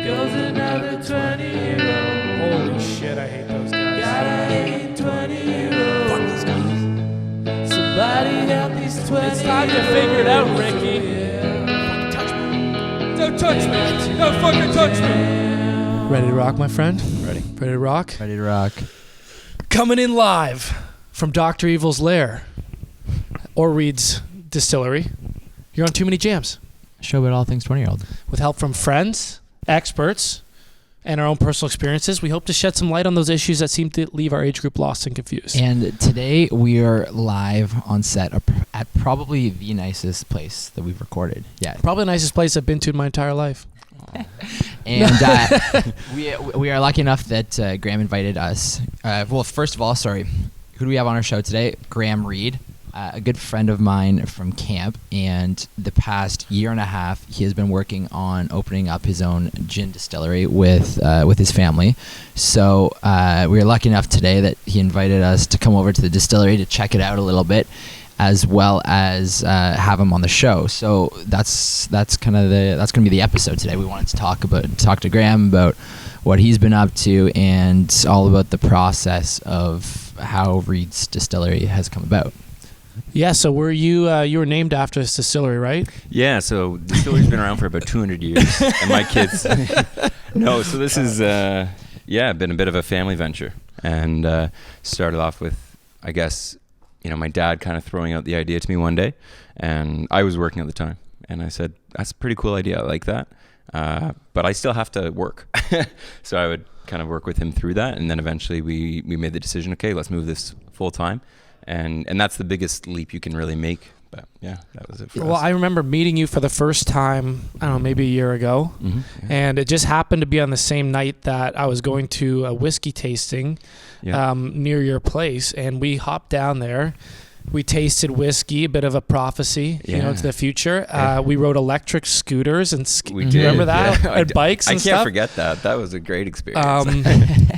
goes another 20-year-old. Holy shit, I hate those guys. Gotta hate 20-year-olds. Fuck those guys. Somebody help these 20-year-olds. It's time to figure it out, Ricky. Don't touch me. Don't fucking touch me. Ready to rock, my friend? Ready. Ready to rock? Ready to rock. Coming in live from Dr. Evil's lair or Reid's Distillery. You're on Too Many Jams. Show about all things 20-year-old. With help from friends, experts, and our own personal experiences, we hope to shed some light on those issues that seem to leave our age group lost and confused. And today we are live on set at probably the nicest place that we've recorded yet. Probably the nicest place I've been to in my entire life. And we are lucky enough that Graham invited us. Well, first of all, sorry, who do we have on our show today? Graham Reid, a good friend of mine from camp, and the past year and a half, he has been working on opening up his own gin distillery with his family. So we were lucky enough today that he invited us to come over to the distillery to check it out a little bit, as well as have him on the show. So that's going to be the episode today. We wanted to talk to Graham about what he's been up to and all about the process of how Reid's Distillery has come about. Yeah, so were you were named after this distillery, right? Yeah, so Distillery's been around for about 200 years, and my kids... No, so this is, been a bit of a family venture, and started off with, I guess, my dad kind of throwing out the idea to me one day, and I was working at the time, and I said, that's a pretty cool idea, I like that, but I still have to work. So I would kind of work with him through that, and then eventually we made the decision, okay, let's move this full time. And that's the biggest leap you can really make. But yeah, that was it for us. Well, I remember meeting you for the first time, I don't know, maybe a year ago. Mm-hmm, yeah. And it just happened to be on the same night that I was going to a whiskey tasting near your place. And we hopped down there. We tasted whiskey, a bit of a prophecy, to the future. We rode electric scooters and we do you remember that? Yeah. And bikes and I stuff. can't forget that. That was a great experience.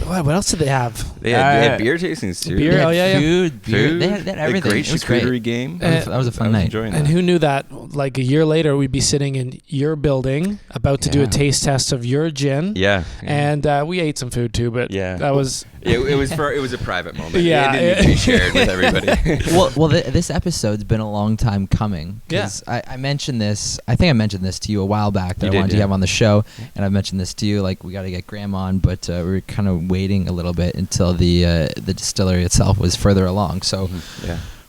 What else did they have? They had beer tastings too. Beer, They had food. They had everything. A great It was great. charcuterie game. That was a fun night. Enjoying And that. who knew that like a year later we'd be sitting in your building about to do a taste test of your gin. Yeah. And we ate some food too, but that was... It was a private moment. Yeah. It didn't need to be shared with everybody. Well, this episode's been a long time coming. Because I mentioned this. I think I mentioned this to you a while back that I wanted to have on the show, and I've mentioned this to you. Like we got to get Graham on, but we were kind of waiting a little bit until the distillery itself was further along. So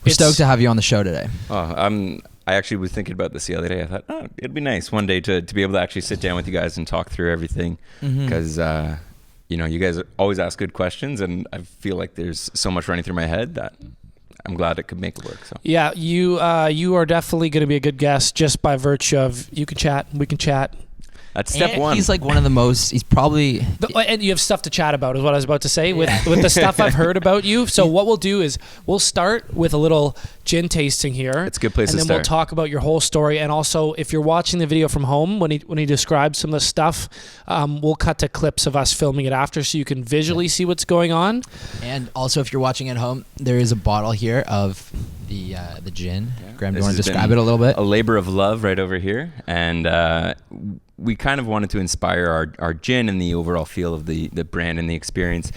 we're stoked to have you on the show today. I actually was thinking about this the other day. I thought, it'd be nice one day to be able to actually sit down with you guys and talk through everything, because. You guys always ask good questions, and I feel like there's so much running through my head that I'm glad it could make it work. So yeah, you are definitely going to be a good guest just by virtue of you can chat, we can chat. That's step one. He's like one of the most. He's probably. And you have stuff to chat about, is what I was about to say. With the stuff I've heard about you. So what we'll do is we'll start with a little gin tasting here. It's a good place to start. And then we'll talk about your whole story. And also, if you're watching the video from home, when he describes some of the stuff, we'll cut to clips of us filming it after, so you can visually see what's going on. And also, if you're watching at home, there is a bottle here of the gin. Graham, do you want to describe it a little bit? A labor of love right over here, and we kind of wanted to inspire our gin and the overall feel of the brand and the experience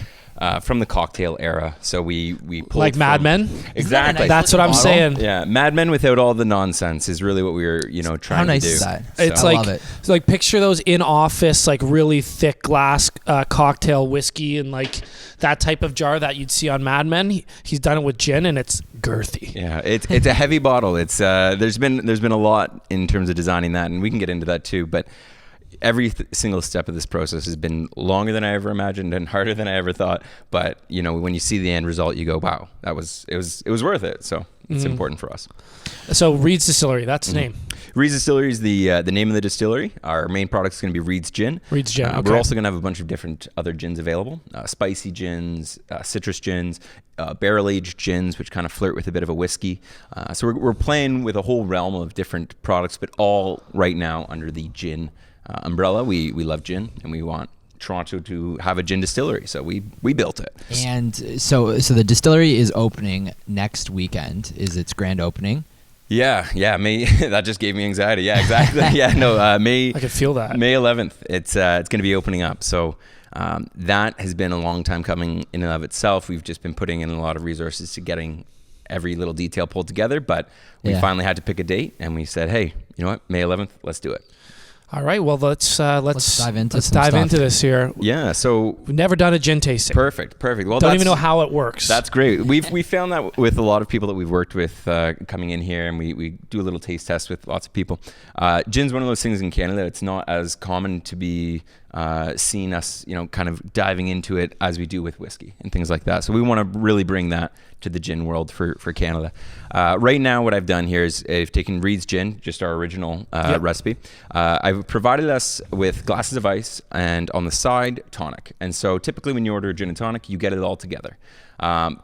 from the cocktail era. So we pulled like Mad Men. Exactly. That's what I'm saying. Yeah, Mad Men without all the nonsense is really what we were trying How nice to do. is that? It's I like love it. It's like picture those in office, like really thick glass cocktail whiskey and like that type of jar that you'd see on Mad Men. He's done it with gin, and it's girthy. Yeah, it's a heavy bottle. It's there's been a lot in terms of designing that, and we can get into that too. But every single step of this process has been longer than I ever imagined and harder than I ever thought. But when you see the end result, you go, "Wow, it was worth it." So it's important for us. So Reid's Distillery, that's the name. Reid's Distillery is the name of the distillery. Our main product is going to be Reid's Gin. Reid's Gin. Okay. We're also going to have a bunch of different other gins available: spicy gins, citrus gins, barrel-aged gins, which kind of flirt with a bit of a whiskey. So we're playing with a whole realm of different products, but all right now under the gin umbrella. We love gin, and we want Toronto to have a gin distillery, so we built it. And so the distillery is opening next weekend. Is its grand opening? Yeah, May. That just gave me anxiety. Yeah, exactly. Yeah, no, May. I could feel that. May 11th. It's going to be opening up. So that has been a long time coming in and of itself. We've just been putting in a lot of resources to getting every little detail pulled together, but we finally had to pick a date, and we said, hey, you know what, May 11th, let's do it. All right, well, let's dive into this here. Yeah, so we've never done a gin tasting. Perfect. Well, don't even know how it works. That's great. We found that with a lot of people that we've worked with coming in here, and we do a little taste test with lots of people. Gin's one of those things in Canada. It's not as common to be seen us, kind of diving into it as we do with whiskey and things like that. So we want to really bring that to the gin world for Canada. Right now, what I've done here is I've taken Reid's Gin, just our original recipe. I've provided us with glasses of ice and on the side, tonic. And so typically when you order a gin and tonic, you get it all together.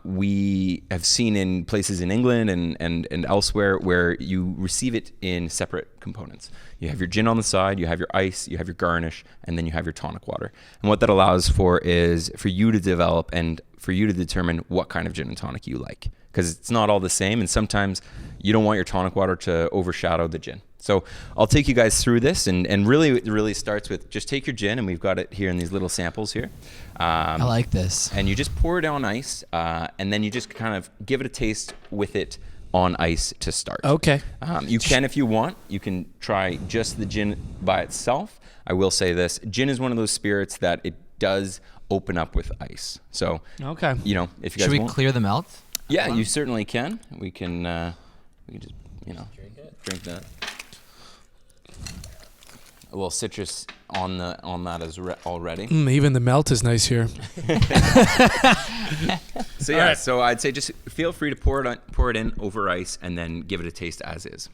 We have seen in places in England and elsewhere where you receive it in separate components. You have your gin on the side, you have your ice, you have your garnish, and then you have your tonic water. And what that allows for is for you to develop and for you to determine what kind of gin and tonic you like. Because it's not all the same, and sometimes you don't want your tonic water to overshadow the gin. So I'll take you guys through this, and really it really starts with just take your gin, and we've got it here in these little samples here. I like this. And you just pour it on ice, and then you just kind of give it a taste with it on ice to start. Okay. You can, if you want, you can try just the gin by itself. I will say this, gin is one of those spirits that it does open up with ice. So, okay. If you guys Should we want, clear the melt? Yeah, you certainly can. We can just, drink that. A little citrus on that as already. Even the melt is nice here. So yeah, so I'd say just feel free to pour it in over ice and then give it a taste as is.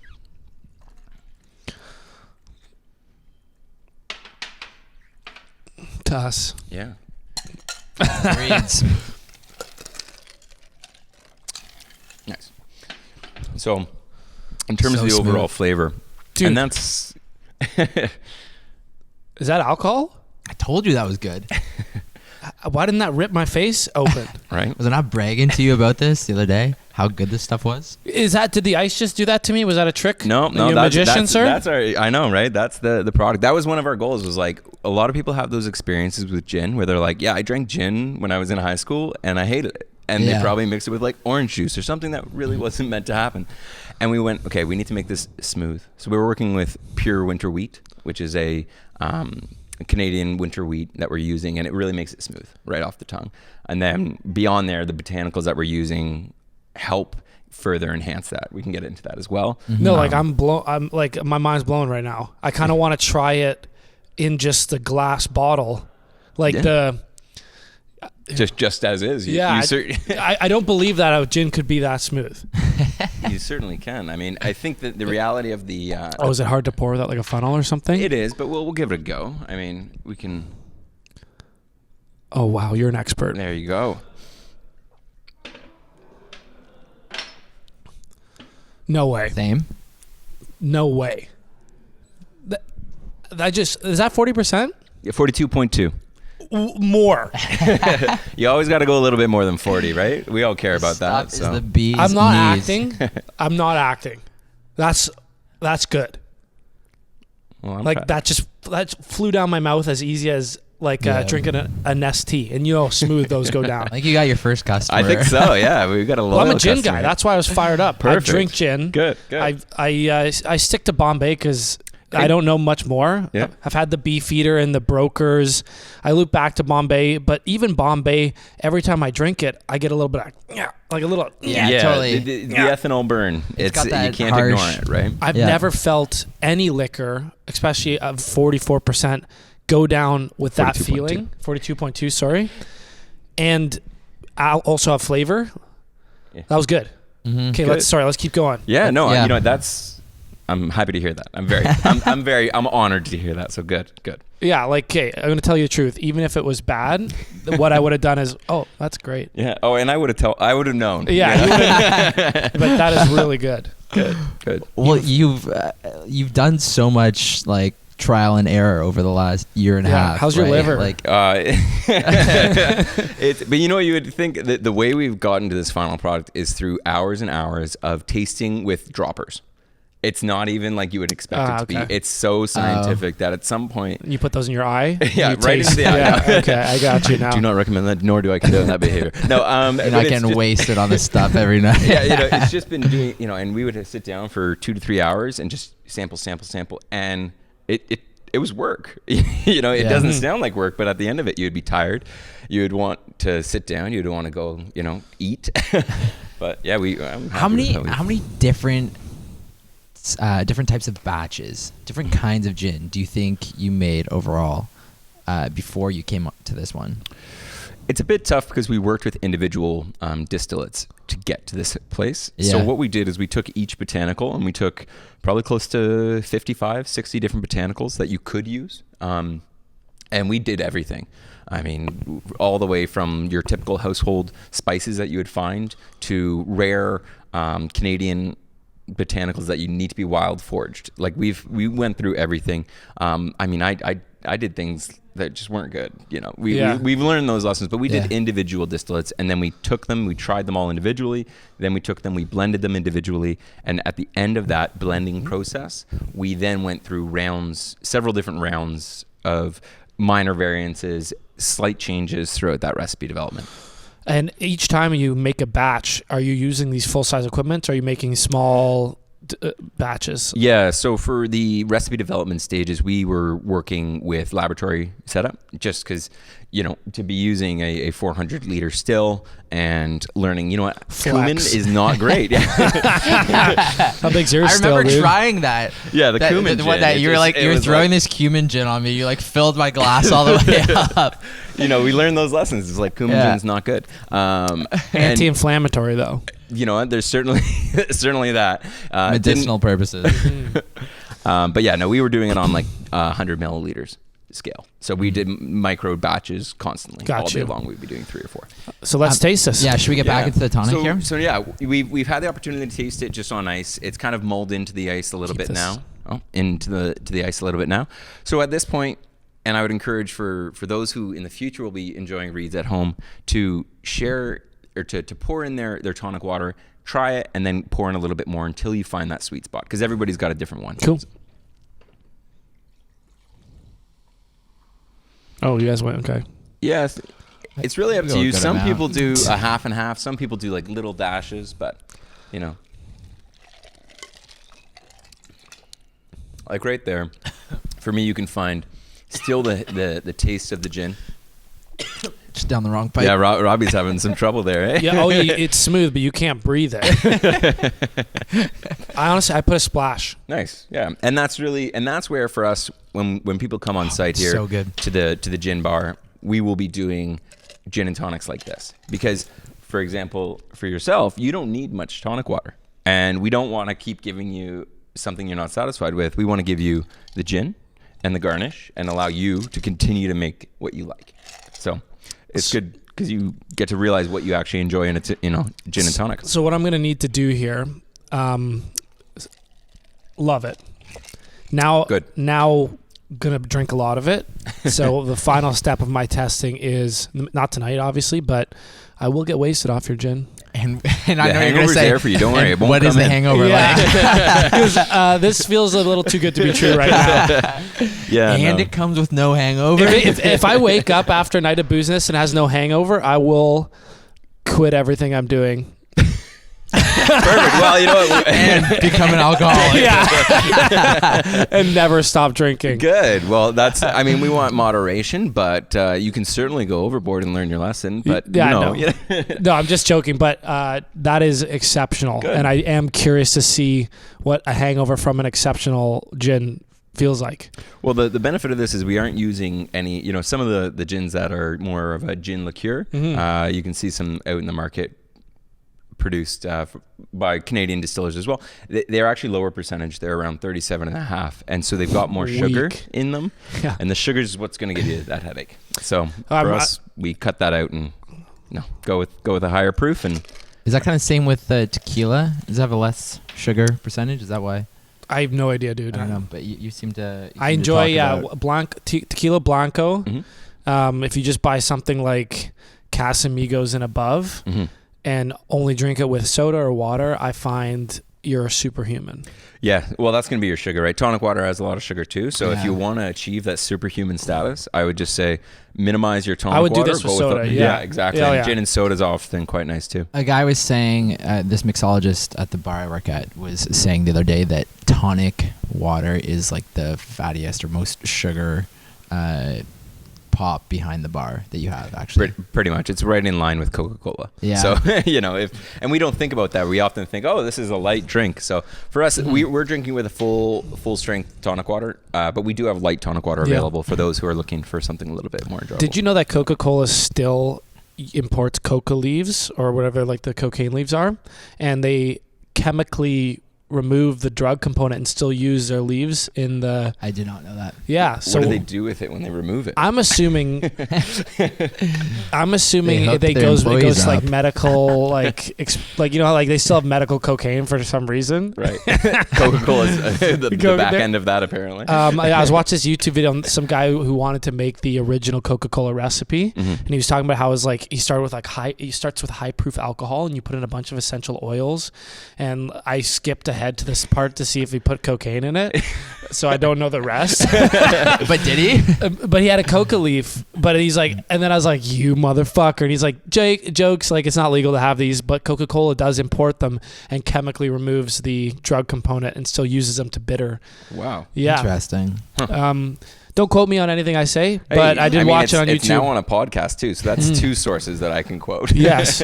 Toss. Yeah. Reid's. Nice. So, in terms of the overall flavor, dude, and that's is that alcohol? I told you that was good. Why didn't that rip my face open? right. Was I not bragging to you about this the other day? How good this stuff was? Did the ice just do that to me? Was that a trick? No, Are you a magician, sir? That's I know, right? That's the product. That was one of our goals. Was like a lot of people have those experiences with gin where they're like, yeah, I drank gin when I was in high school and I hated it. And they probably mixed it with like orange juice or something that really wasn't meant to happen. And we went, okay, we need to make this smooth. So we were working with pure winter wheat, which is a Canadian winter wheat that we're using, and it really makes it smooth right off the tongue. And then beyond there, the botanicals that we're using help further enhance that. We can get into that as well. Mm-hmm. No, like I'm like my mind's blown right now. I kind of want to try it in just the glass bottle, like just as is. I don't believe that a gin could be that smooth. You certainly can. I mean, I think that the reality of the is it hard to pour without like a funnel or something? It is, but we'll give it a go. I mean, we can. Oh wow, you're an expert. There you go. No way. Same. No way. That just is that 40%? Yeah, 42.2. More. You always got to go a little bit more than 40, right? We all care about that. Is the bee's I'm not knees. acting. I'm not acting. That's good. Well, like that flew down my mouth as easy as drinking a Nest tea, and you know how smooth those go down. Like you got your first customer. I think so. Yeah, we got a loyal I'm a gin customer. guy. That's why I was fired up. Perfect. I drink gin. Good. I stick to Bombay because I don't know much more. Yeah. I've had the Beefeater and the Brokers. I loop back to Bombay, but even Bombay, every time I drink it, I get a little bit like a little. Yeah, totally. The ethanol burn. It's got that you can't harsh, ignore it, right? I've never felt any liquor, especially of 44%, go down with that feeling. 42.2, sorry. And I'll also have flavor. Yeah. That was good. Mm-hmm. Okay, let's keep going. Yeah, no, I'm happy to hear that. I'm honored to hear that. So good. Yeah, okay, I'm going to tell you the truth. Even if it was bad, what I would have done is, that's great. Yeah. Oh, and I would have known. Yeah. But that is really good. Good. Well, you've done so much like trial and error over the last year and a half. How's your liver? Like, but you know, you would think that the way we've gotten to this final product is through hours and hours of tasting with droppers. It's not even like you would expect it to be. It's so scientific that at some point you put those in your eye. Yeah, you right taste, into the eye. Yeah, okay, I got you now. Do not recommend that, nor do I condone that behavior. No, you're not getting wasted on this stuff every night. Yeah, it's just been doing, and we would sit down for 2 to 3 hours and just sample, and it was work. It doesn't sound like work, but at the end of it, you'd be tired. You would want to sit down. You'd want to go, eat. But yeah, How many different types of batches, different kinds of gin do you think you made overall before you came up to this one? It's a bit tough because we worked with individual distillates to get to this place. Yeah. So what we did is we took each botanical and we took probably close to 55, 60 different botanicals that you could use. And we did everything. I mean, all the way from your typical household spices that you would find to rare Canadian botanicals that you need to be wild foraged. Like we went through everything. I mean, I did things that just weren't good. We've learned those lessons, but we did individual distillates, and then we took them, we tried them all individually. Then we took them, we blended them individually, and at the end of that blending process, we then went through several different rounds of minor variances, slight changes throughout that recipe development. And each time you make a batch, are you using these full-size equipment, or are you making small batches? Yeah, so for the recipe development stages, we were working with laboratory setup just because, to be using a 400-liter still and learning, cumin is not great. How big's yours still, I remember dude? trying that. Yeah, the cumin the one gin. that you were throwing this cumin gin on me. You filled my glass all the way up. We learned those lessons. It's like cumin gin's not good. Anti-inflammatory though. There's certainly that. Medicinal purposes. But yeah, no, we were doing it on like 100 milliliters scale. So we did micro batches constantly. All day long we'd be doing 3 or 4. So let's taste this. Yeah, should we get back into the tonic here? So yeah, we've had the opportunity to taste it just on ice. It's kind of mulled into the ice a little bit now. Into the ice a little bit now. So at this point, and I would encourage for those who in the future will be enjoying Reid's at home to share or to pour in their tonic water, try it, and then pour in a little bit more until you find that sweet spot, because everybody's got a different one. Cool. Oh, you guys went, okay. Yes. It's really up to you. Some people do a half and half. Some people do like little dashes, but like right there, for me, you can find still the taste of the gin. Just down the wrong pipe. Yeah, Robbie's having some trouble there, eh? Yeah. Oh, it's smooth, but you can't breathe it. I put a splash. Nice. Yeah, and that's where for us when people come on site here so good. to the gin bar, we will be doing gin and tonics like this because, for example, for yourself, you don't need much tonic water, and we don't want to keep giving you something you're not satisfied with. We want to give you the gin and the garnish and allow you to continue to make what you like. So it's good because you get to realize what you actually enjoy in gin and tonic. So what I'm going to need to do here, love it. Now, going to drink a lot of it. So the final step of my testing is not tonight, obviously, but I will get wasted off your gin. And I know you're going to say, there for you. Don't worry. It won't what is the hangover like? Because this feels a little too good to be true right now. Yeah, and it comes with no hangover. If I wake up after a night of booziness and has no hangover, I will quit everything I'm doing. Perfect. Well, you know what? And become an alcoholic. Yeah. And never stop drinking. Good. Well, we want moderation, but you can certainly go overboard and learn your lesson. But no, I'm just joking. But that is exceptional. Good. And I am curious to see what a hangover from an exceptional gin feels like. Well, the benefit of this is we aren't using any, some of the gins that are more of a gin liqueur. Mm-hmm. You can see some out in the market produced by Canadian distillers as well. They're actually lower percentage. They're around 37.5%, and so they've got more sugar in them. Yeah. And the sugar is what's going to give you that headache. So for us, we cut that out and go with a higher proof. And is that kind of same with tequila? Does it have a less sugar percentage? Is that why? I have no idea, dude. I don't know, but you seem to. I enjoy tequila blanco. If you just buy something like Casamigos and above, and only drink it with soda or water, I find you're a superhuman. Yeah, well, that's going to be your sugar, right? Tonic water has a lot of sugar too. So if you want to achieve that superhuman status, I would just say minimize your tonic water. I would do this with soda. Yeah, exactly. Yeah, and gin and soda is often quite nice too. A guy was saying, this mixologist at the bar I work at was saying the other day that tonic water is like the fattiest or most sugar pop behind the bar that you have, actually. Pretty much. It's right in line with Coca-Cola. Yeah. So, and we don't think about that. We often think, oh, this is a light drink. So for us, we're drinking with a full strength tonic water, but we do have light tonic water available for those who are looking for something a little bit more enjoyable. Did you know that Coca-Cola still imports coca leaves or whatever, like the cocaine leaves are, and they chemically remove the drug component and still use their leaves in the... I did not know that. Yeah. So what do they do with it when they remove it? I'm assuming They it goes up. like medical, like how like they still have medical cocaine for some reason. Right. Coca-Cola's the back end of that, apparently. I was watching this YouTube video on some guy who wanted to make the original Coca-Cola recipe, and he was talking about how it was like he starts with high proof alcohol, and you put in a bunch of essential oils, and I skipped ahead to this part to see if he put cocaine in it, so I don't know the rest. But did he? But he had a coca leaf, but he's like, and then I was like, you motherfucker, and he's like, jokes, like it's not legal to have these, but Coca-Cola does import them and chemically removes the drug component and still uses them to bitter. Wow. Yeah. Interesting. Don't quote me on anything I say, but I did watch it on YouTube. It's now on a podcast too, so that's two sources that I can quote. Yes,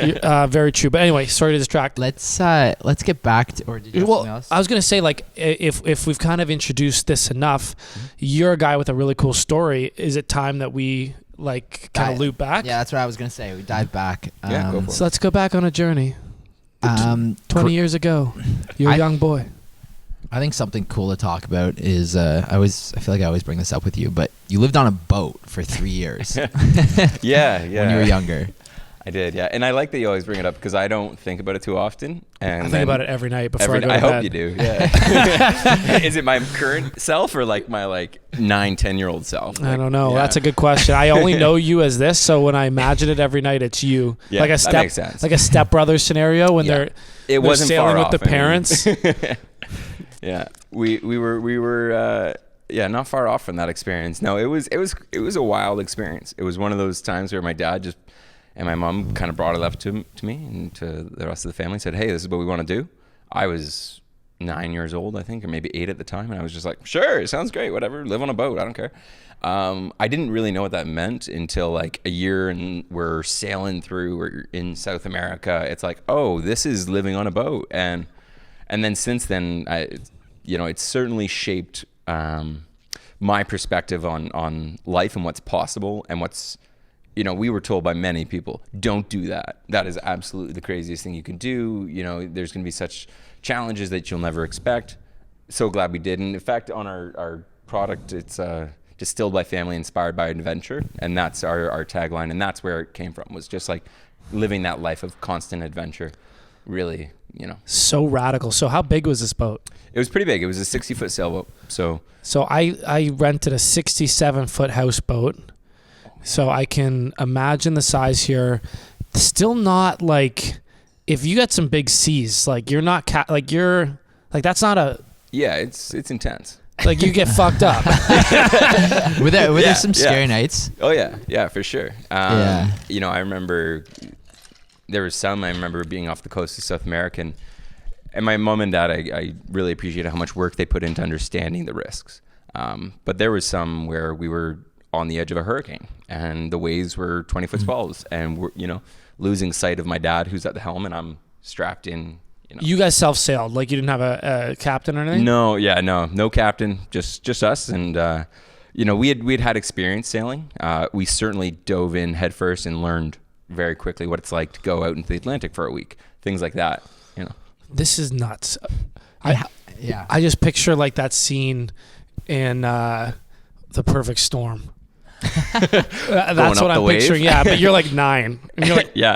very true. But anyway, sorry to distract. Let's get back to, or did you have something else? I was gonna say, like, if we've kind of introduced this enough, you're a guy with a really cool story. Is it time that we like kind of loop back? Yeah, that's what I was gonna say. We dive back. Yeah, go for it. So let's go back on a journey. 20 years ago, you're a young boy. I think something cool to talk about is I feel like I always bring this up with you, but you lived on a boat for 3 years. Yeah. When you were younger. I did, yeah. And I like that you always bring it up because I don't think about it too often. And I think about it every night before I go to I bed. hope you do, yeah. Is it my current self or like my 9-10-year-old self? I don't know. Yeah. That's a good question. I only know you as this, so when I imagine it every night, it's you. Yeah, that makes sense. Like a stepbrother scenario when they're wasn't sailing far with the off, parents. Yeah, we were not far off from that experience. No, it was a wild experience. It was one of those times where my dad and my mom kind of brought it up to me and to the rest of the family, said, hey, this is what we want to do. I was 9 years old, I think, or maybe 8 at the time, and I was just like, sure, it sounds great, whatever, live on a boat, I don't care. I didn't really know what that meant until like a year and we're sailing through, we're in South America. It's like, oh, this is living on a boat. And then since then, it's certainly shaped my perspective on life and what's possible and what's, we were told by many people, don't do that. That is absolutely the craziest thing you can do. There's going to be such challenges that you'll never expect. So glad we didn't. In fact, on our product, it's distilled by family, inspired by adventure. And that's our tagline. And that's where it came from, was just like living that life of constant adventure. Really, So radical. So how big was this boat? It was pretty big. It was a 60-foot sailboat. So I rented a 67-foot houseboat. So I can imagine the size here. Still not like, if you got some big seas, like you're not that's not a... Yeah, it's intense. Like you get fucked up. Were there some scary nights? Oh yeah, for sure. I remember there was some. I remember being off the coast of South America, and my mom and dad, I really appreciated how much work they put into understanding the risks. But there was some where we were on the edge of a hurricane, and the waves were 20-foot swells, and we're losing sight of my dad, who's at the helm, and I'm strapped in. You guys self-sailed, like you didn't have a captain or anything? No captain, just us, and we'd had experience sailing. We certainly dove in headfirst and learned very quickly what it's like to go out into the Atlantic for a week, things like that. This is nuts. I just picture like that scene in The Perfect Storm. That's what up I'm the wave. picturing. Yeah, but you're like 9. And you're like, yeah.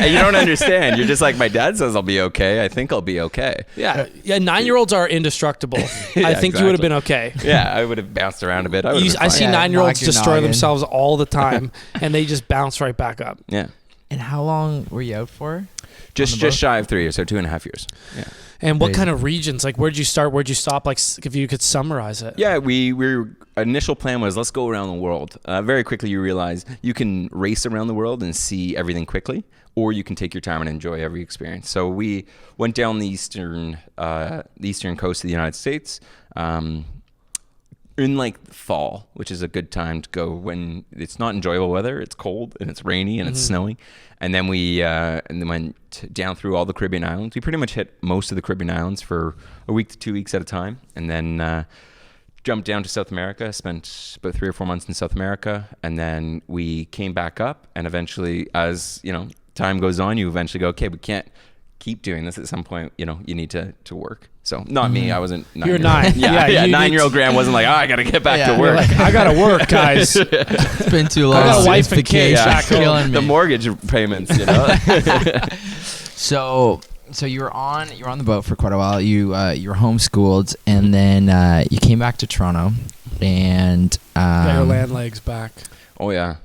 And you don't understand. You're just like, my dad says I'll be okay. I think I'll be okay. yeah. 9-year-olds are indestructible. I think you would have been okay. Yeah, I would have bounced around a bit. I see Yeah, 9-year-olds knock your destroy noggin. themselves all the time, and they just bounce right back up. Yeah. And how long were you out for? Just shy of 3 years, so 2.5 years. Yeah. And what Crazy. kind of regions? Like, where'd you start? Where'd you stop? Like, if you could summarize it. Yeah, we initial plan was let's go around the world. Very quickly you realize you can race around the world and see everything quickly, or you can take your time and enjoy every experience. So we went down the eastern coast of the United States in like fall, which is a good time to go when it's not enjoyable weather. It's cold and it's rainy and it's snowing. And then we went down through all the Caribbean islands. We pretty much hit most of the Caribbean islands for a week to 2 weeks at a time, and then jumped down to South America. Spent about 3 or 4 months in South America, and then we came back up. And eventually, as time goes on, you eventually go, okay, we can't keep doing this. At some point, you need to work. So not me. I wasn't. You're 9. Yeah. you 9-year-old Graham wasn't like, I got to get back to You're work. like, I gotta work, guys. It's been too long. I got a wife and Vacation kids back home. killing The me. mortgage payments, So you were on the boat for quite a while. You were homeschooled, and then you came back to Toronto, and Got your land legs back. Oh yeah.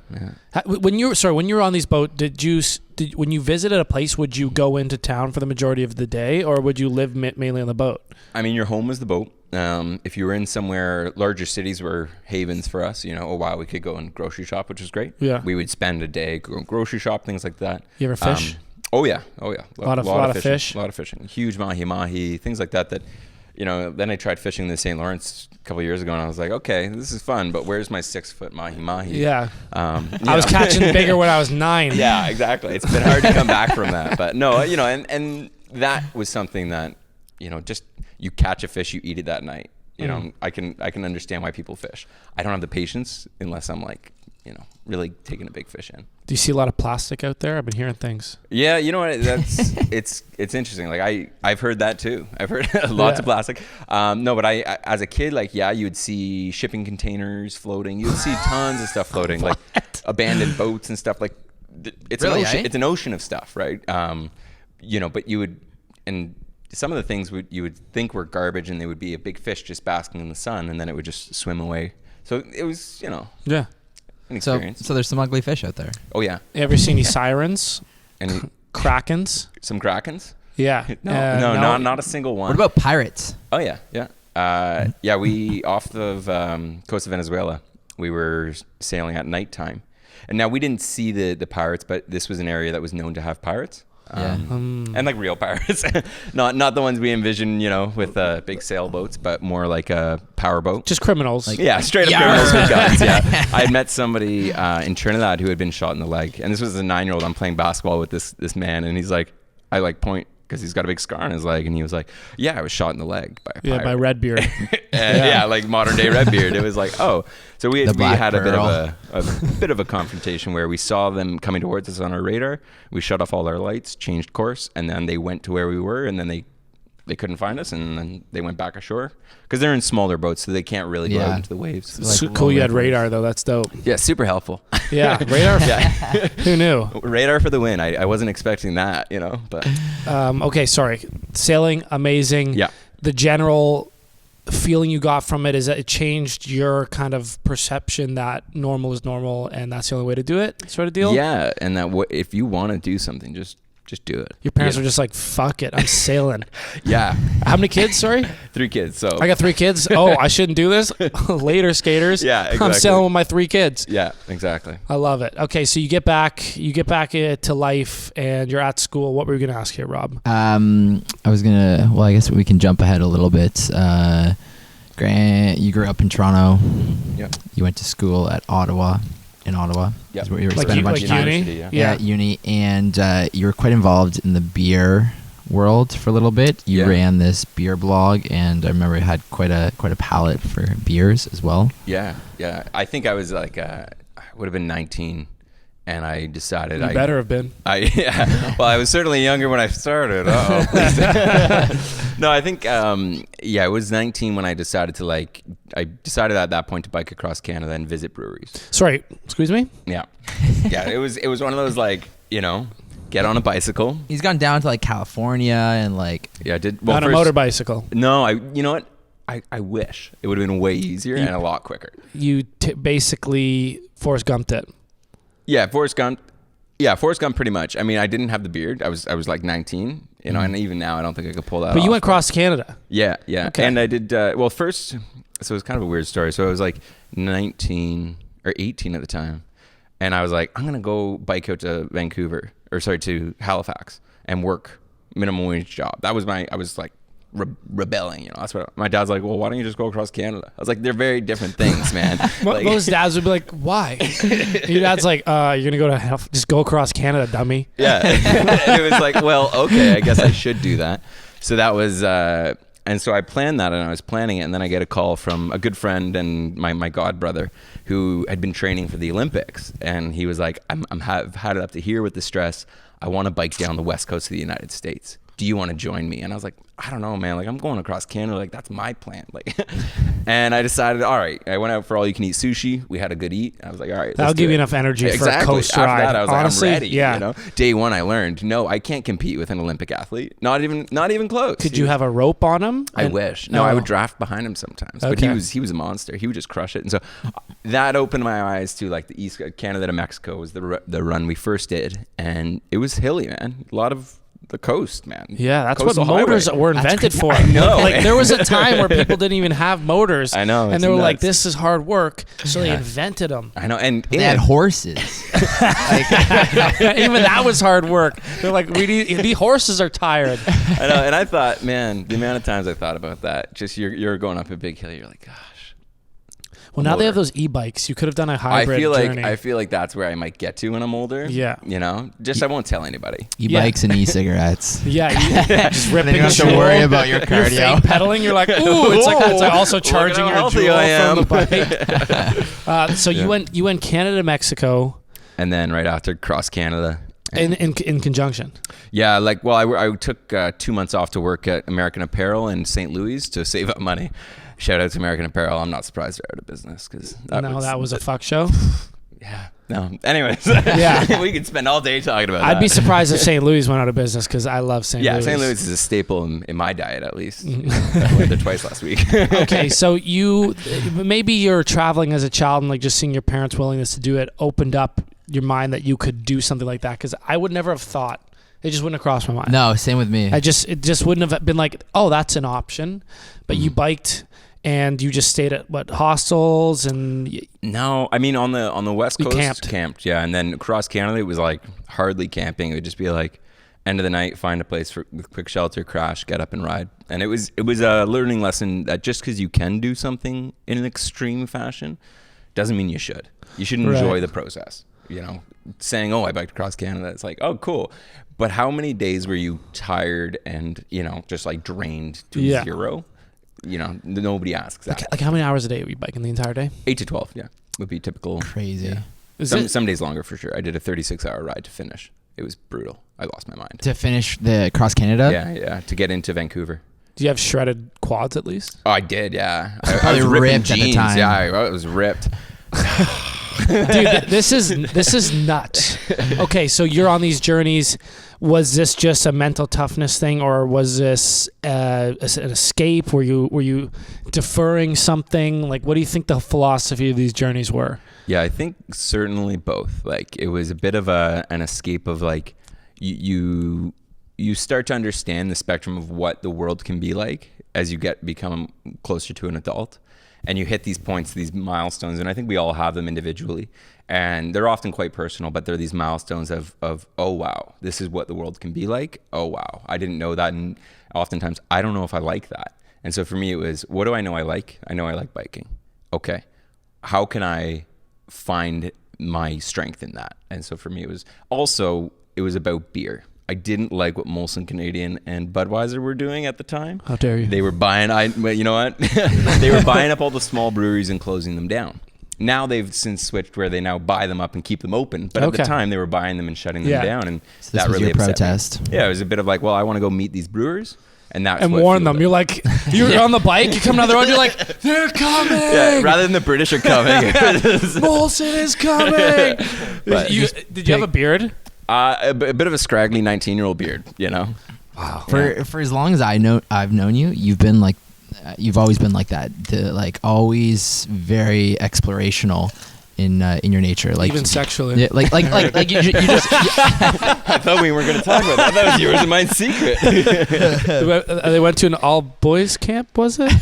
When you were on these boats, when you visited a place, would you go into town for the majority of the day, or would you live mainly on the boat? I mean, your home was the boat. If you were in somewhere, larger cities were havens for us. We could go and grocery shop, which was great. Yeah. We would spend a day going grocery shop, things like that. You ever fish? Oh yeah. A lot of fish. A lot of fishing. Huge mahi, things like that. Then I tried fishing in the St. Lawrence a couple of years ago, and I was like, okay, this is fun, but where's my 6-foot mahi? Yeah. I was catching bigger when I was 9. Yeah, exactly. It's been hard to come back from that, but no, and that was something that, just you catch a fish, you eat it that night. I can understand why people fish. I don't have the patience unless I'm like, really taking a big fish in. Do you see a lot of plastic out there? I've been hearing things. Yeah, you know what? That's it's interesting. Like I've heard that too. I've heard lots of plastic. No, but I as a kid, you would see shipping containers floating. You would see tons of stuff floating, like abandoned boats and stuff. Like it's Really, an ocean. eh? It's an ocean of stuff, right? But you would, and some of the things you would think were garbage, and they would be a big fish just basking in the sun, and then it would just swim away. So it was, Yeah. an so experience. there's some ugly fish out there. Oh yeah, You ever seen any sirens? and Krakens? some krakens. Yeah. No, not a single one. What about pirates? Oh yeah. We off of coast of Venezuela. We were sailing at nighttime, and now we didn't see the pirates, but this was an area that was known to have pirates. And like real pirates, not the ones we envision, with big sailboats, but more like a power boat. Just criminals. Yeah, straight up criminals with guns. Yeah, I had met somebody in Trinidad who had been shot in the leg, and this was a 9-year-old. I'm playing basketball with this man, and he's like, I point because he's got a big scar on his leg, and he was like, "Yeah, I was shot in the leg by a pirate." by Redbeard. Yeah, like modern day Redbeard. It was like, oh, so we Black had a Pearl. bit of a confrontation where we saw them coming towards us on our radar. We shut off all our lights, changed course, and then they went to where we were, and then they couldn't find us, and then they went back ashore because they're in smaller boats, so they can't really go out into the waves. Like So cool you had low radar, though. That's dope. Yeah, super helpful. Yeah, radar. Yeah. Who knew? Radar for the win. I wasn't expecting that, but Okay, sorry. Sailing, amazing. yeah. The general feeling you got from it is that it changed your kind of perception that normal is normal and that's the only way to do it, sort of deal? Yeah, and that if you want to do something, just do it. Your parents Yeah. were just like, fuck it, I'm sailing. Yeah. How many kids, sorry? 3 kids, so. I got 3 kids. Oh, I shouldn't do this? Later, skaters. Yeah, I'm exactly. sailing with my 3 kids. Yeah, exactly. I love it. Okay, so you get back to life and you're at school. What were you going to ask here, Rob? I guess we can jump ahead a little bit. Grant, you grew up in Toronto. Yep. You went to school at Ottawa. Yep. Is where you were Like spending a bunch uni? of time. University, yeah. Yeah. At uni, and you were quite involved in the beer world for a little bit. You Yeah. ran this beer blog, and I remember you had quite a palate for beers as well. Yeah. I think I was like, I would have been 19, and I decided You better have been. Well, I was certainly younger when I started. No, I think it was 19 when I decided to I decided at that point to bike across Canada and visit breweries. Sorry, excuse me? Yeah. It was one of those get on a bicycle. He's gone down to California and Yeah, I did. Well, on a motor bicycle. No, you know what? I wish it would have been way easier and a lot quicker. You basically Forrest Gumped it. Yeah, Forrest Gump. Yeah, Forrest Gump pretty much. I mean, I didn't have the beard. I was 19, and even now I don't think I could pull that off. But you went across Canada. Yeah. Okay. And I did, first, so it was kind of a weird story. So I was 19 or 18 at the time. And I was like, I'm going to go bike out to to Halifax and work minimum wage job. That was I was rebelling, that's what my dad's like. Well, why don't you just go across Canada? I was like, they're very different things, man. Most dads would be like, why? Your dad's like, you're gonna go to just go across Canada, dummy. Yeah. It was like, well, okay, I guess I should do that. So that was and so I planned that, and I was planning it, and then I get a call from a good friend and my god brother who had been training for the Olympics, and he was like, I've had it up to here with the stress. I want to bike down the west coast of the United States. Do you want to join me? And I was like, I don't know, man. I'm going across Canada. That's my plan. And I decided, all right. I went out for all you can eat sushi. We had a good eat. I was like, all right. That'll give you enough energy for a coast ride. After that, I was honestly, I'm ready. Yeah. Day one, I learned, no, I can't compete with an Olympic athlete. Not even close. Could you have a rope on him? I wish. No, I would draft behind him sometimes. Okay. But he was a monster. He would just crush it. And so that opened my eyes to the East Canada to Mexico was the run we first did, and it was hilly, man. A lot of the coast, man. Yeah, that's Coastal what motors highway. were invented for. I know. There was a time where people didn't even have motors. I know. And they were like, nuts. this is hard work. So they invented them. I know. And they had horses. Even that was hard work. They're like, the horses are tired. I know. And I thought, man, the amount of times I thought about that, just you're going up a big hill, you're like, gosh. Well, now they have those e-bikes. You could have done a hybrid journey. I feel like that's where I might get to when I'm older. Yeah. I won't tell anybody. E-bikes and e-cigarettes. Yeah. Just ripping. You don't have to worry about your You're cardio. fake pedaling. You're like, ooh, it's like also charging your Juul from the bike. So you went Canada to Mexico. And then right after cross Canada. In conjunction. Yeah, I took 2 months off to work at American Apparel in St. Louis to save up money. Shout out to American Apparel. I'm not surprised they're out of business because that was a fuck show. Yeah. No. Anyways. Yeah. We could spend all day talking about that. I'd be surprised if St. Louis went out of business because I love St. Louis. Yeah, St. Louis is a staple in my diet at least. I went there twice last week. Okay, so maybe you're traveling as a child and just seeing your parents' willingness to do it opened up your mind that you could do something like that, because I would never have thought. It just wouldn't have crossed my mind. No, same with me. It just wouldn't have been like, oh, that's an option. But you biked and you just stayed at hostels and. No, I mean on the West Coast camped. Yeah, and then across Canada it was hardly camping. It would just be end of the night, find a place for quick shelter, crash, get up and ride. And it was a learning lesson that just because you can do something in an extreme fashion doesn't mean you should. You should enjoy the process. Saying, oh, I biked across Canada. It's like, oh, cool. But how many days were you tired and, just drained to zero? Nobody asks that. Like how many hours a day were you biking the entire day? 8 to 12, yeah. Would be typical. Crazy. Yeah. Some days longer for sure. I did a 36-hour ride to finish. It was brutal. I lost my mind. To finish the cross Canada? Yeah. To get into Vancouver. Do you have shredded quads at least? Oh, I did, yeah. I was ripped at the time. Yeah, I was ripped. Dude, this is nuts. Okay, so you're on these journeys. Was this just a mental toughness thing, or was this an escape? Were you deferring something? What do you think the philosophy of these journeys were? Yeah, I think certainly both. It was a bit of an escape of you start to understand the spectrum of what the world can be like as you become closer to an adult. And you hit these points, these milestones, and I think we all have them individually. And they're often quite personal, but they're these milestones of oh, wow, this is what the world can be like. Oh, wow, I didn't know that. And oftentimes, I don't know if I like that. And so for me, it was, what do I know I like? I know I like biking. Okay, how can I find my strength in that? And so for me, it was about beer. I didn't like what Molson Canadian and Budweiser were doing at the time. How dare you? They were buying, you know what? They were buying up all the small breweries and closing them down. now they've since switched where they now buy them up and keep them open. But at the time, they were buying them and shutting them down, and so that this was really your upset protest. me. Yeah, it was a bit of like, well, I want to go meet these brewers, and that's and what warn fueled them. it. You're like, you're on the bike. You come down the road. You're like, they're coming. Yeah, rather than the British are coming. Molson is coming. But did you have a beard? A bit of a scraggly 19-year-old beard, you know. Wow. For as long as I've known you, you've been like, you've always been like that. Like always very explorational in your nature. Like Even sexually. Yeah, like you just. I thought we weren't going to talk about that. That was yours and mine's secret. They went to an all boys camp, was it?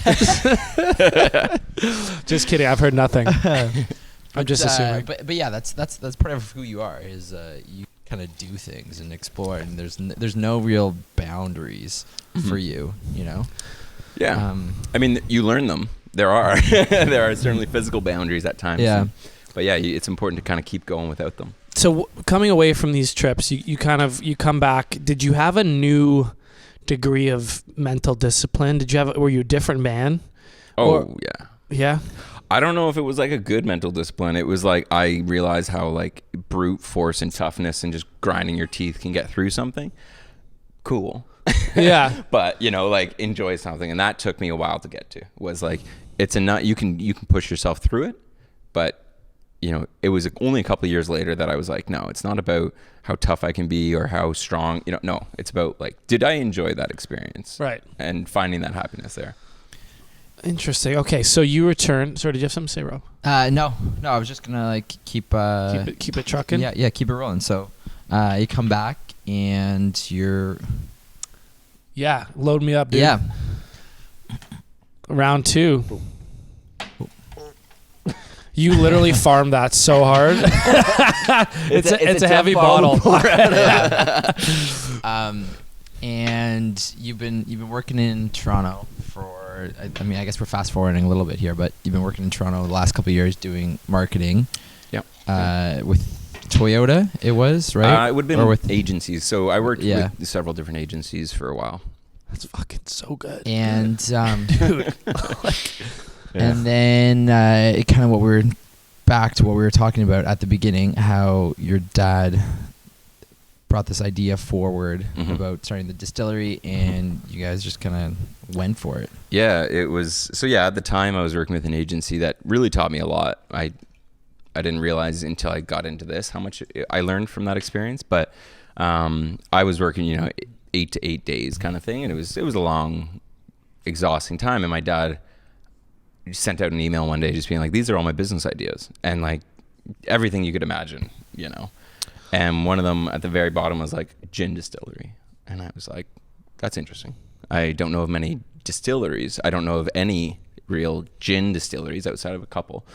Just kidding. I've heard nothing. I'm just assuming. But yeah, that's part of who you are. Is you kind of do things and explore, and there's no real boundaries for you. You know. Yeah. I mean, you learn them. There are certainly physical boundaries at times. Yeah. But yeah, it's important to kind of keep going without them. So coming away from these trips, you come back. Did you have a new degree of mental discipline? Were you a different man? Yeah. Yeah. I don't know if it was like a good mental discipline. It was like I realized how like brute force and toughness and just grinding your teeth can get through something. Cool. Yeah. But like enjoy something, and that took me a while to get to. Was like it's enough. You can push yourself through it, but it was only a couple of years later that I was like, no, it's not about how tough I can be or how strong. No, it's about like, did I enjoy that experience? Right. And finding that happiness there. Interesting. Okay, so you return. Sorry, did you have something to say, Rob? No. I was just gonna like keep it trucking. Yeah, keep it rolling. So, you come back and you're. Yeah, load me up, dude. Yeah. Round 2. You literally farmed that so hard. it's a heavy bottle. And you've been working in Toronto for. I mean, I guess we're fast forwarding a little bit here, but you've been working in Toronto the last couple of years doing marketing. Yep. With Toyota, it was right. It would have been with agencies. So I worked with several different agencies for a while. That's fucking so good. And dude. And then it kind of we're back to what we were talking about at the beginning, how your dad brought this idea forward about starting the distillery, and you guys just kind of went for it. Yeah, it was. So yeah, at the time I was working with an agency that really taught me a lot. I didn't realize until I got into this how much I learned from that experience. But I was working, 8 to 8 days kind of thing, and it was a long, exhausting time. And my dad sent out an email one day just being like, these are all my business ideas, and like everything you could imagine, And one of them at the very bottom was like gin distillery, and I was like, that's interesting. I don't know of many distilleries. I don't know of any real gin distilleries outside of a couple.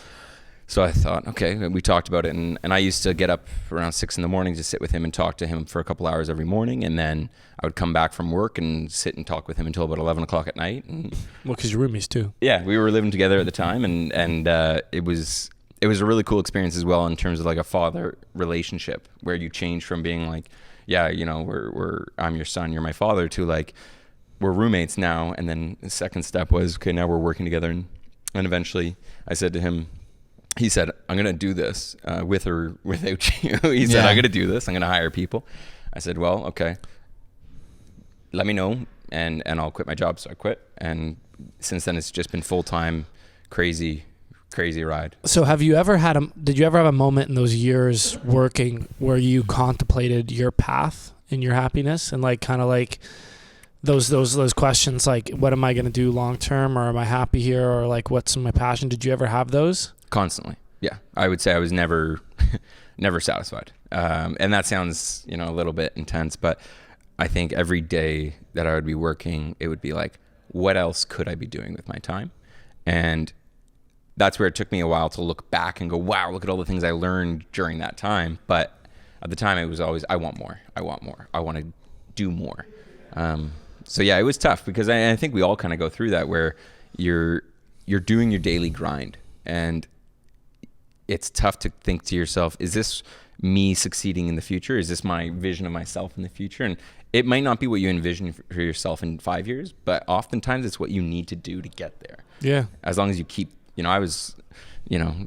So I thought, okay, we talked about it, and I used to get up around 6 a.m. to sit with him and talk to him for a couple hours every morning, and then I would come back from work and sit and talk with him until about 11 o'clock at night. And well, because you're roomies too. Yeah, we were living together at the time, and it was a really cool experience as well in terms of like a father relationship where you change from being like, yeah, I'm your son, you're my father, to like we're roommates now. And then the second step was, okay, now we're working together, and eventually I said to him. He said, I'm going to do this with or without you. He said, I'm going to do this. I'm going to hire people. I said, well, okay, let me know, and I'll quit my job. So I quit. And since then, it's just been full-time, crazy ride. So did you ever have a moment in those years working where you contemplated your path and your happiness, and like kind of like those questions, like what am I going to do long-term, or am I happy here, or like what's my passion? Did you ever have those? Constantly. Yeah. I would say I was never satisfied. And that sounds, a little bit intense, but I think every day that I would be working, it would be like, what else could I be doing with my time? And that's where it took me a while to look back and go, wow, look at all the things I learned during that time. But at the time it was always, I want more. I want to do more. So yeah, it was tough because I think we all kind of go through that where you're doing your daily grind, and it's tough to think to yourself, is this me succeeding in the future? Is this my vision of myself in the future? And it might not be what you envision for yourself in 5 years, but oftentimes it's what you need to do to get there. Yeah. As long as you keep, I was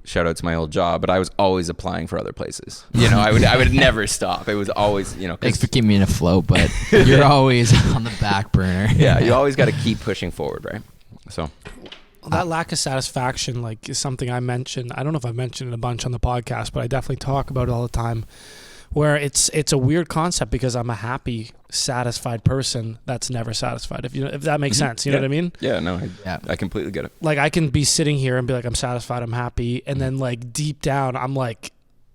shout out to my old job, but I was always applying for other places. I would never stop. It was always, Thanks for keeping me afloat, but you're always on the back burner. Yeah, you always got to keep pushing forward, right? So that lack of satisfaction, like, is something I mentioned. I don't know if I've mentioned it a bunch on the podcast, but I definitely talk about it all the time. Where it's a weird concept because I'm a happy, satisfied person that's never satisfied. If that makes sense, you know what I mean? Yeah, no, I completely get it. Like, I can be sitting here and be like, I'm satisfied, I'm happy, and then like deep down, I'm like,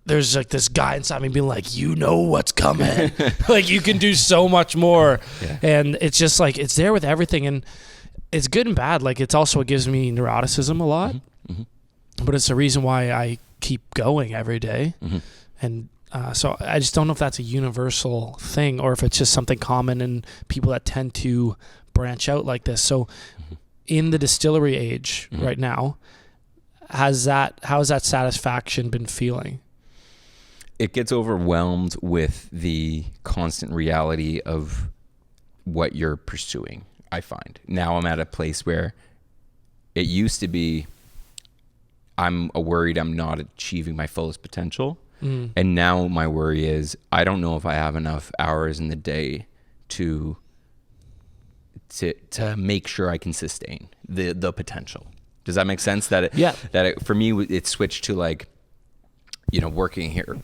there's like this guy inside me being like, what's coming. Like, you can do so much more, and it's just like it's there with everything, and it's good and bad. Like, it's also, it gives me neuroticism a lot, but it's the reason why I keep going every day, and. So I just don't know if that's a universal thing or if it's just something common in people that tend to branch out like this. So in the distillery age right now, how has that satisfaction been feeling? It gets overwhelmed with the constant reality of what you're pursuing, I find. Now I'm at a place where it used to be I'm worried I'm not achieving my fullest potential. And now my worry is I don't know if I have enough hours in the day to make sure I can sustain the potential. Does that make sense? For me, it switched to like, working here,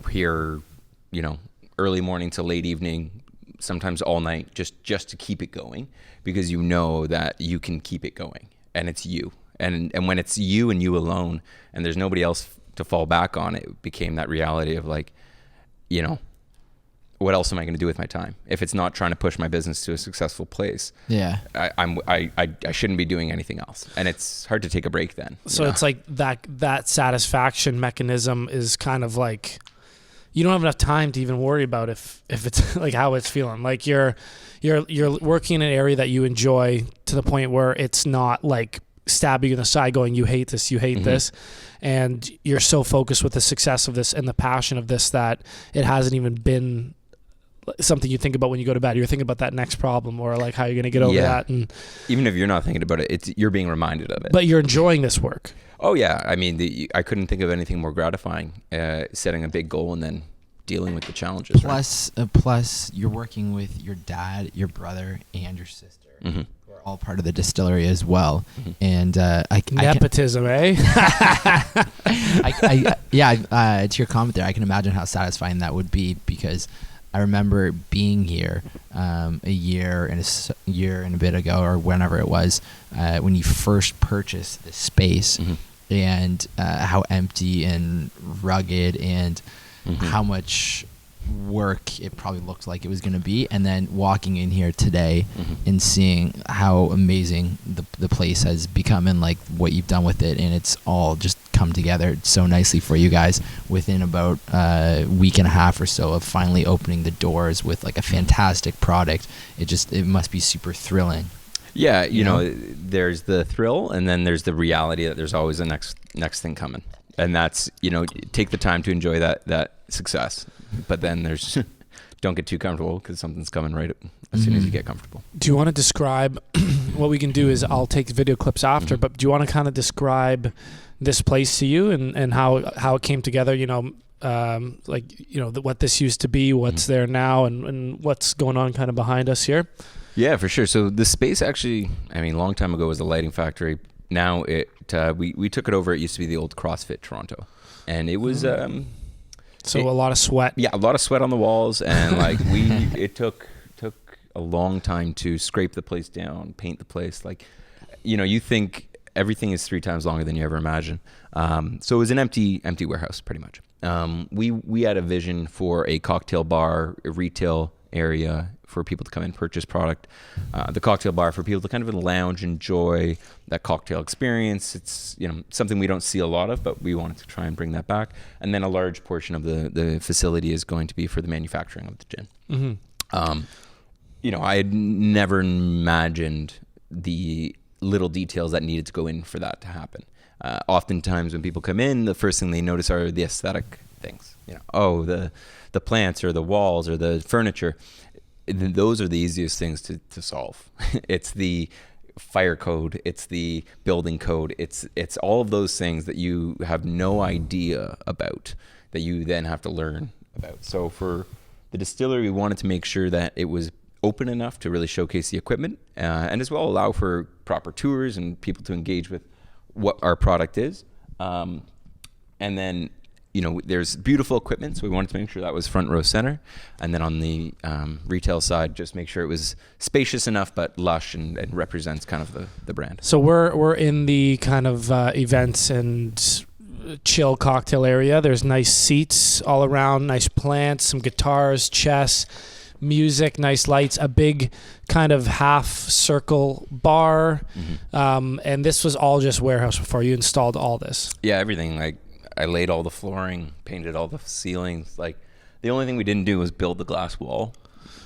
early morning to late evening, sometimes all night, just to keep it going, because that you can keep it going, and it's you. And when it's you and you alone, and there's nobody else to fall back on, it became that reality of like, what else am I going to do with my time if it's not trying to push my business to a successful place? Yeah, I shouldn't be doing anything else, and it's hard to take a break then. So it's like that satisfaction mechanism is kind of like you don't have enough time to even worry about if it's like how it's feeling. Like you're working in an area that you enjoy to the point where it's not like stabbing you in the side going, you hate this, and you're so focused with the success of this and the passion of this that it hasn't even been something you think about when you go to bed. You're thinking about that next problem or like how you're going to get over that. And even if you're not thinking about it, you're being reminded of it. But you're enjoying this work. Oh yeah. I mean, I couldn't think of anything more gratifying, setting a big goal and then dealing with the challenges. Plus you're working with your dad, your brother, and your sister. Who are all part of the distillery as well. And nepotism, eh? To your comment there, I can imagine how satisfying that would be, because I remember being here a year and a bit ago, or whenever it was, when you first purchased this space, and how empty and rugged and how much work it probably looked like it was going to be, and then walking in here today and seeing how amazing the place has become and like what you've done with it, and it's all just come together so nicely for you guys within about a week and a half or so of finally opening the doors with like a fantastic product. It must be super thrilling. Yeah, you know, there's the thrill, and then there's the reality that there's always the next thing coming. And that's, take the time to enjoy that success. But then there's, don't get too comfortable, because something's coming right as soon as you get comfortable. Do you want to describe, what we can do is I'll take the video clips after, but do you want to kind of describe this place to you and how it came together, what this used to be, what's there now, and what's going on kind of behind us here? Yeah, for sure. So the space actually, a long time ago was a lighting factory. Now we took it over. It used to be the old CrossFit Toronto, and it was a lot of sweat. Yeah, a lot of sweat on the walls, and it took a long time to scrape the place down, paint the place. You think everything is 3 times longer than you ever imagine. So it was an empty warehouse, pretty much. We had a vision for a cocktail bar, a retail area for people to come in and purchase product, the cocktail bar for people to kind of lounge, enjoy that cocktail experience. It's something we don't see a lot of, but we wanted to try and bring that back. And then a large portion of the facility is going to be for the manufacturing of the gin. I had never imagined the little details that needed to go in for that to happen. Oftentimes when people come in, the first thing they notice are the aesthetic things. The plants or the walls or the furniture. Those are the easiest things to solve. It's the fire code, it's the building code, it's all of those things that you have no idea about that you then have to learn about. So for the distillery, we wanted to make sure that it was open enough to really showcase the equipment, and as well allow for proper tours and people to engage with what our product is. And then, there's beautiful equipment, so we wanted to make sure that was front row center. And then on the retail side, just make sure it was spacious enough but lush and represents kind of the brand. So we're in the kind of events and chill cocktail area. There's nice seats all around, nice plants, some guitars, chess, music, nice lights, a big kind of half circle bar. And this was all just warehouse before you installed all this. Yeah, everything. Like, I laid all the flooring, painted all the ceilings. Like, the only thing we didn't do was build the glass wall.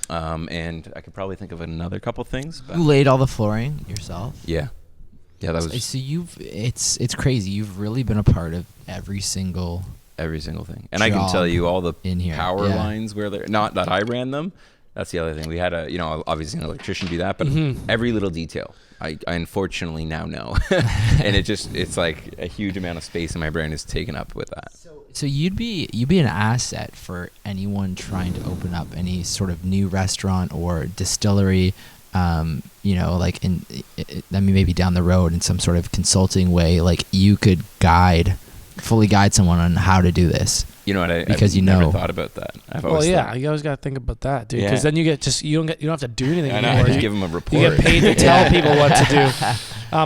And I could probably think of another couple things. But You laid all the flooring yourself? Yeah, that was So it's crazy. You've really been a part of every single thing. And I can tell you all the in here. power lines where they're not that I ran them. That's the other thing. We had obviously an electrician do that, but every little detail I unfortunately now know. And it's like a huge amount of space in my brain is taken up with that. So you'd be an asset for anyone trying to open up any sort of new restaurant or distillery, like maybe down the road in some sort of consulting way. Like, you could fully guide someone on how to do this. You know what? Because I've never thought about that. I've always thought, you always got to think about that, dude. Yeah. Because then you don't have to do anything I know, anymore. I just give them a report. You get paid to tell people what to do.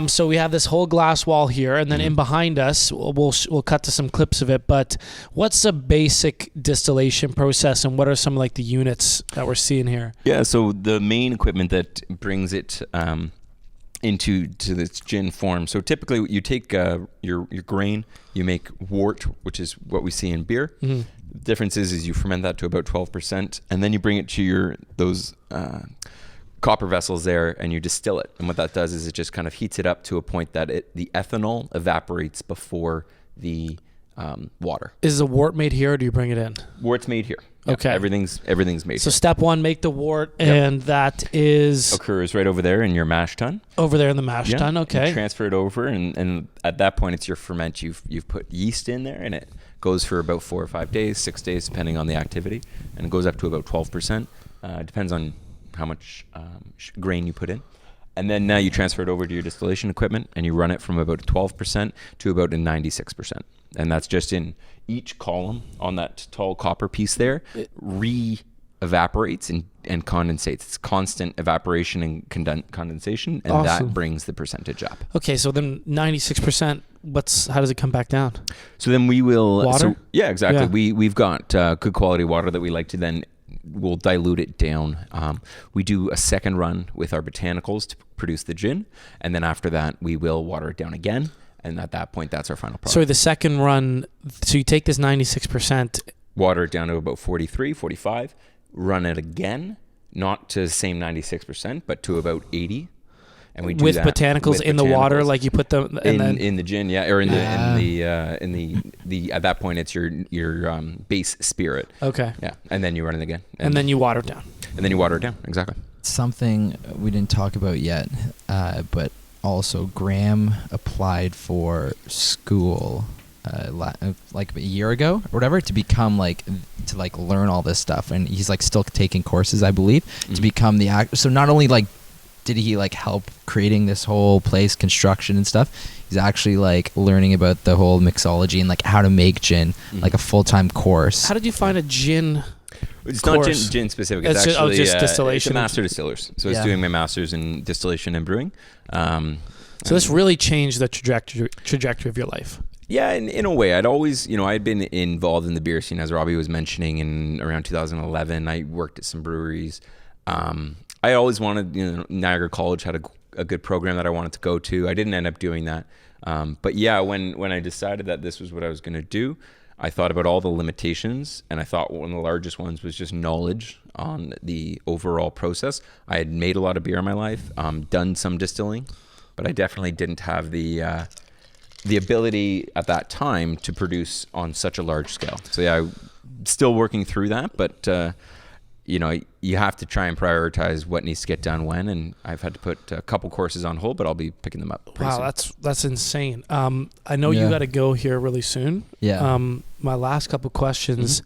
So we have this whole glass wall here, and then in behind us, we'll cut to some clips of it. But what's a basic distillation process, and what are some like the units that we're seeing here? Yeah. So the main equipment that brings it into this gin form. So typically, you take your grain, you make wort, which is what we see in beer. The difference is you ferment that to about 12%, and then you bring it to those copper vessels there, and you distill it. And what that does is it just kind of heats it up to a point that the ethanol evaporates before the water. Is the wort made here, or do you bring it in? Wort's made here. Yep. Okay. Everything's made So here. step one, make the wort, and that is Occurs right over there in your mash tun. over there in the mash tun. You Okay. transfer it over, and at that point, it's your ferment. You've put yeast in there, and it goes for about 4 or 5 days, 6 days, depending on the activity, and it goes up to about 12%. Depends on how much grain you put in. And then now you transfer it over to your distillation equipment, and you run it from about 12% to about a 96%. And that's just in each column on that tall copper piece there, evaporates and condensates. It's constant evaporation and condensation, and Awesome. that brings the percentage up. Okay, so then 96%. How does it come back down? So then we will Water? Yeah, exactly. Yeah. We've got good quality water that we like to then we'll dilute it down. We do a second run with our botanicals to produce the gin, and then after that we will water it down again. And at that point, that's our final product. So the second run, so you take this 96%. Water it down to about 43, 45, run it again, not to the same 96%, but to about 80. And we do with that botanicals with in the water, botanicals. like you put them in the gin, yeah, or in the at that point it's your base spirit. Okay. Yeah, and then you run it again, And then you water it down. and then you water it down. Exactly. Something we didn't talk about yet, but also Graham applied for school like a year ago or whatever to become to learn all this stuff, and he's still taking courses, I believe, to become the actor. So not only did he help creating this whole place, construction and stuff, he's actually learning about the whole mixology and how to make gin, like a full-time course. How did you find a gin? It's course? not gin specific. It's It's just- actually just it's distillation. a master distillers. So it's Yeah. doing my master's in distillation and brewing. So this really changed the trajectory of your life. Yeah, in a way. I'd always, I'd been involved in the beer scene, as Robbie was mentioning, in around 2011. I worked at some breweries. I always wanted, Niagara College had a good program that I wanted to go to. I didn't end up doing that. But yeah, when I decided that this was what I was going to do, I thought about all the limitations, and I thought one of the largest ones was just knowledge on the overall process. I had made a lot of beer in my life, done some distilling, but I definitely didn't have the ability at that time to produce on such a large scale. So yeah, I'm still working through that, but you have to try and prioritize what needs to get done when. And I've had to put a couple courses on hold, but I'll be picking them up pretty soon. That's insane. I know you got to go here really soon. Yeah. My last couple questions.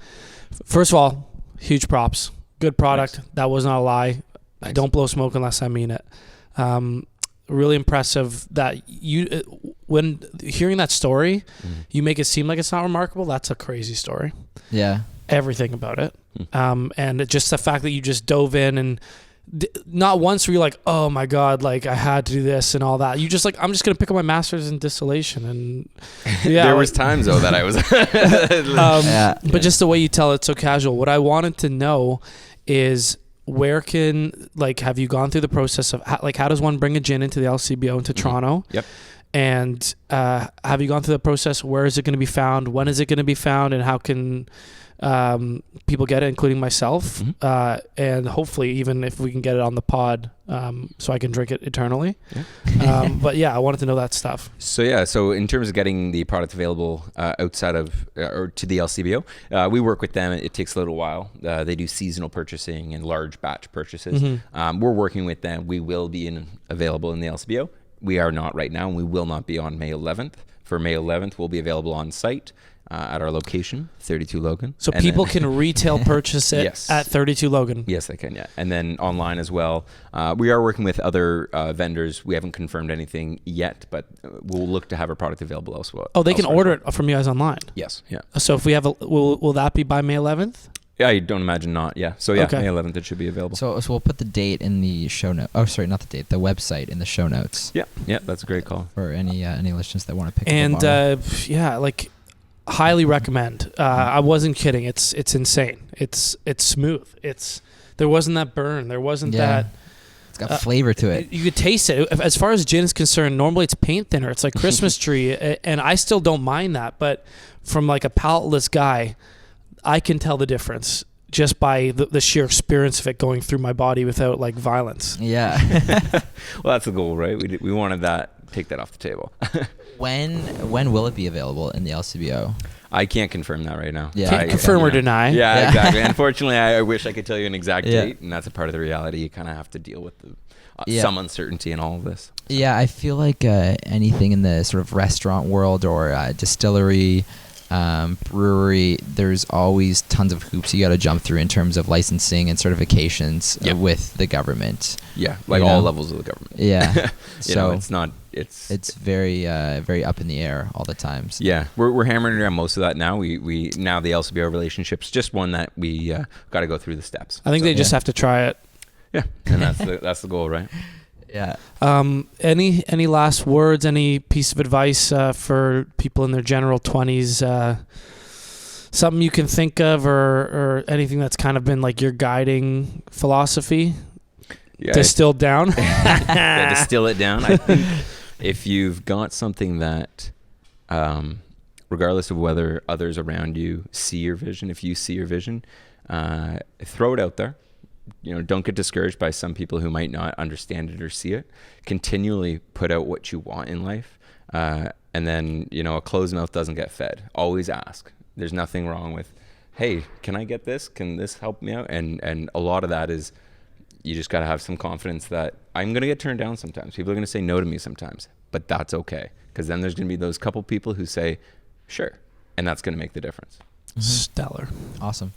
First of all, huge props. Good product. Thanks. That was not a lie. Thanks. I don't blow smoke unless I mean it. Really impressive that you, when hearing that story, you make it seem like it's not remarkable. That's a crazy story. Yeah. Everything about it. And just the fact that you just dove in and not once were you like, oh my God, like I had to do this and all that. You just like, I'm just going to pick up my master's in distillation. And there was times though that I was, but just the way you tell it so casual. What I wanted to know is have you gone through the process of how does one bring a gin into the LCBO into Toronto? Yep. And have you gone through the process? Where is it going to be found? When is it going to be found? And how can people get it, including myself? And hopefully even if we can get it on the pod, so I can drink it eternally. But yeah, I wanted to know that stuff. So in terms of getting the product available outside of or to the LCBO, we work with them. It takes a little while. They do seasonal purchasing and large batch purchases. We're working with them. We will be available in the LCBO. We are not right now, and we will not be on May 11th. For May 11th, we'll be available on site at our location, 32 Logan. So people can retail purchase it at 32 Logan? Yes, they can, yeah. And then online as well. We are working with other vendors. We haven't confirmed anything yet, but we'll look to have our product available elsewhere. Oh, they can order it from you guys online? Yes, yeah. So if we have will that be by May 11th? Yeah, I don't imagine not. Yeah. So yeah, May 11th it should be available. So we'll put the date in the show note. Oh, sorry, not the date. The website in the show notes. Yeah, that's a great call for any listeners that want to pick up a bottle. Highly recommend. I wasn't kidding. It's insane. It's smooth. There wasn't that burn. There wasn't that. It's got flavor to it. You could taste it. As far as gin is concerned, normally it's paint thinner. It's like Christmas tree, and I still don't mind that. But from like a palateless guy, I can tell the difference just by the sheer experience of it going through my body without like violence. Yeah. Well, that's the goal, right? We wanted that. Take that off the table. When will it be available in the LCBO? I can't confirm that right now. Yeah. Can't confirm or deny. Yeah, exactly. Unfortunately, I wish I could tell you an exact date, and that's a part of the reality. You kind of have to deal with some uncertainty in all of this. So. Yeah, I feel like anything in the sort of restaurant world or distillery, brewery, there's always tons of hoops you got to jump through in terms of licensing and certifications with the government. Yeah, like all levels of the government. Yeah. It's very very up in the air all the time. So. Yeah, we're hammering around most of that now. We now the LCBO relationship's just one that we got to go through the steps. I think they just have to try it. Yeah, and that's the goal, right? Yeah. Any last words? Any piece of advice for people in their general 20s? Something you can think of, or anything that's kind of been like your guiding philosophy? Yeah, distilled down. Distill it down. I think if you've got something that, regardless of whether others around you see your vision, if you see your vision, throw it out there. Don't get discouraged by some people who might not understand it or see it. Continually put out what you want in life. And then, a closed mouth doesn't get fed. Always ask. There's nothing wrong with, hey, can I get this? Can this help me out? And a lot of that is you just got to have some confidence that I'm going to get turned down sometimes. People are going to say no to me sometimes, but that's okay. Because then there's going to be those couple people who say, sure. And that's going to make the difference. Stellar. Awesome.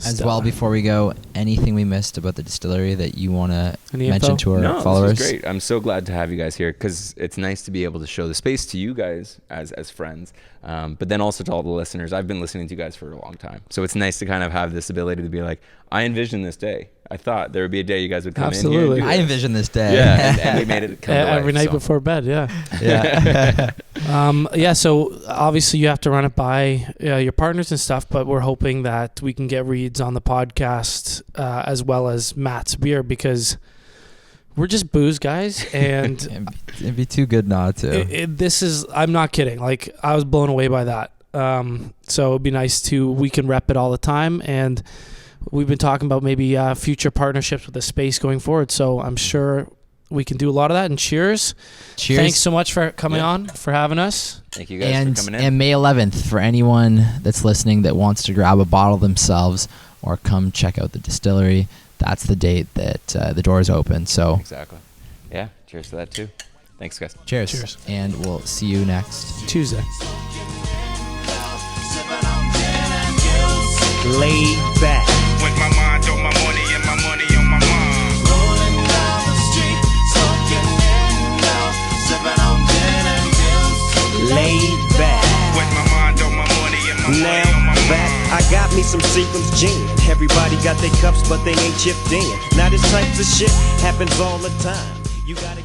As well, before we go, anything we missed about the distillery that you want to mention to our followers? This is great. I'm so glad to have you guys here because it's nice to be able to show the space to you guys as friends, but then also to all the listeners. I've been listening to you guys for a long time, so it's nice to kind of have this ability to be like, I envision this day. I thought there would be a day you guys would come in here. I envision this day. Yeah, and we made it come to life, every night before bed. Yeah. So obviously you have to run it by your partners and stuff, but we're hoping that we can get Reid's on the podcast as well as Matt's beer because we're just booze guys, and it'd be too good not to. I'm not kidding. Like I was blown away by that. So it'd be nice we can rep it all the time, and we've been talking about maybe future partnerships with the space going forward. So I'm sure we can do a lot of that. And cheers. Thanks so much for coming on, for having us. Thank you guys for coming in. And May 11th, for anyone that's listening that wants to grab a bottle themselves, or come check out the distillery, that's the date that the doors open. So Exactly. Yeah. Cheers to that too. Thanks, guys. cheers. Cheers. And we'll see you next Tuesday. Laid back. With my mind on my money and my money on my mind. Rolling down the street, smoking window, sipping on gin and juice. Laid back. With my mind on my money and my Now money on my back, mind. I got me some Seagram's gin. Everybody got their cups, but they ain't chipped in. Now this type of shit happens all the time. You gotta